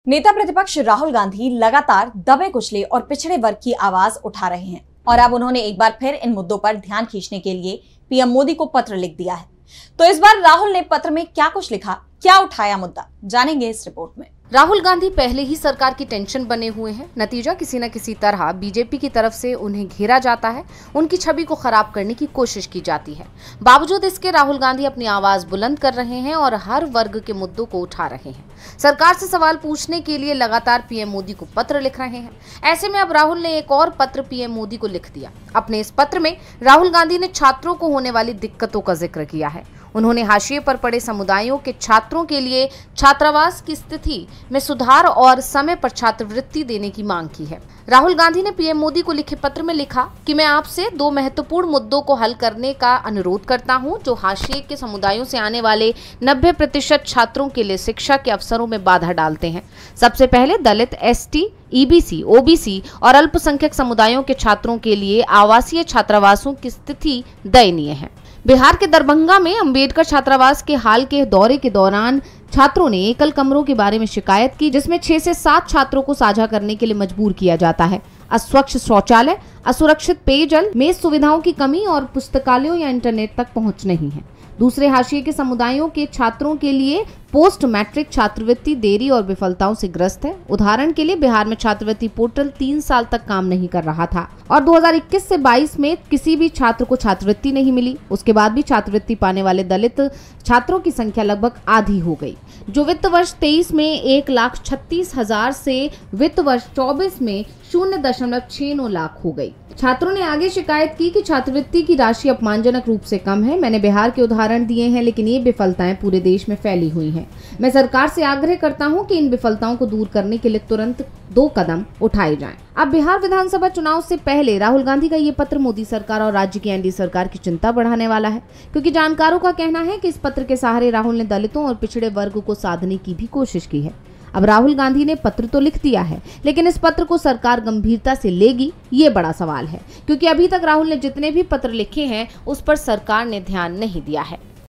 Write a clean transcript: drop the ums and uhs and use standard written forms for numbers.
नेता प्रतिपक्ष राहुल गांधी लगातार दबे कुचले और पिछड़े वर्ग की आवाज उठा रहे हैं और अब उन्होंने एक बार फिर इन मुद्दों पर ध्यान खींचने के लिए पीएम मोदी को पत्र लिख दिया है। तो इस बार राहुल ने पत्र में क्या कुछ लिखा, क्या उठाया मुद्दा, जानेंगे इस रिपोर्ट में। राहुल गांधी पहले ही सरकार की टेंशन बने हुए हैं। नतीजा किसी न किसी तरह बीजेपी की तरफ से उन्हें घेरा जाता है, उनकी छवि को खराब करने की कोशिश की जाती है। बावजूद इसके राहुल गांधी अपनी आवाज बुलंद कर रहे हैं और हर वर्ग के मुद्दों को उठा रहे हैं। सरकार से सवाल पूछने के लिए लगातार पीएम मोदी को पत्र लिख रहे हैं। ऐसे में अब राहुल ने एक और पत्र पीएम मोदी को लिख दिया। अपने इस पत्र में राहुल गांधी ने छात्रों को होने वाली दिक्कतों का जिक्र किया है। उन्होंने हाशिए पर पड़े समुदायों के छात्रों के लिए छात्रावास की स्थिति में सुधार और समय पर छात्रवृत्ति देने की मांग की है। राहुल गांधी ने पीएम मोदी को लिखे पत्र में लिखा कि मैं आपसे दो महत्वपूर्ण मुद्दों को हल करने का अनुरोध करता हूं, जो हाशिए के समुदायों से आने वाले 90% छात्रों के लिए शिक्षा के अवसरों में बाधा डालते हैं। सबसे पहले दलित, एसटी, ईबीसी, ओबीसी और अल्पसंख्यक समुदायों के छात्रों के लिए आवासीय छात्रावासों की स्थिति दयनीय है। बिहार के दरभंगा में अंबेडकर छात्रावास के हाल के दौरे के दौरान छात्रों ने एकल कमरों के बारे में शिकायत की, जिसमें 6 से 7 छात्रों को साझा करने के लिए मजबूर किया जाता है। अस्वच्छ शौचालय, असुरक्षित पेयजल, मेज सुविधाओं की कमी और पुस्तकालयों या इंटरनेट तक पहुंच नहीं है। दूसरे हाशिए के समुदायों के छात्रों के लिए पोस्ट मैट्रिक छात्रवृत्ति देरी और विफलताओं से ग्रस्त है। उदाहरण के लिए बिहार में छात्रवृत्ति पोर्टल 3 साल तक काम नहीं कर रहा था और 2021 से 22 में किसी भी छात्र को छात्रवृत्ति नहीं मिली। उसके बाद भी छात्रवृत्ति पाने वाले दलित छात्रों की संख्या लगभग आधी हो गई, जो वित्त वर्ष 23 में 1,36,000 से वित्त वर्ष 24 में 0.69 लाख हो गई। छात्रों ने आगे शिकायत की कि छात्रवृत्ति की राशि अपमानजनक रूप से कम है। मैंने बिहार के उदाहरण दिए हैं, लेकिन ये विफलताएं पूरे देश में फैली हुई हैं। मैं सरकार से आग्रह करता हूं कि इन विफलताओं को दूर करने के लिए तुरंत 2 कदम उठाए जाएं। अब बिहार विधानसभा चुनाव से पहले राहुल गांधी का ये पत्र मोदी सरकार और राज्य की एनडीए सरकार की चिंता बढ़ाने वाला है, क्योंकि जानकारों का कहना है कि इस पत्र के सहारे राहुल ने दलितों और पिछड़े वर्ग को साधने की भी कोशिश की है। अब राहुल गांधी ने पत्र तो लिख दिया है, लेकिन इस पत्र को सरकार गंभीरता से लेगी, ये बड़ा सवाल है, क्योंकि अभी तक राहुल ने जितने भी पत्र लिखे हैं उस पर सरकार ने ध्यान नहीं दिया है।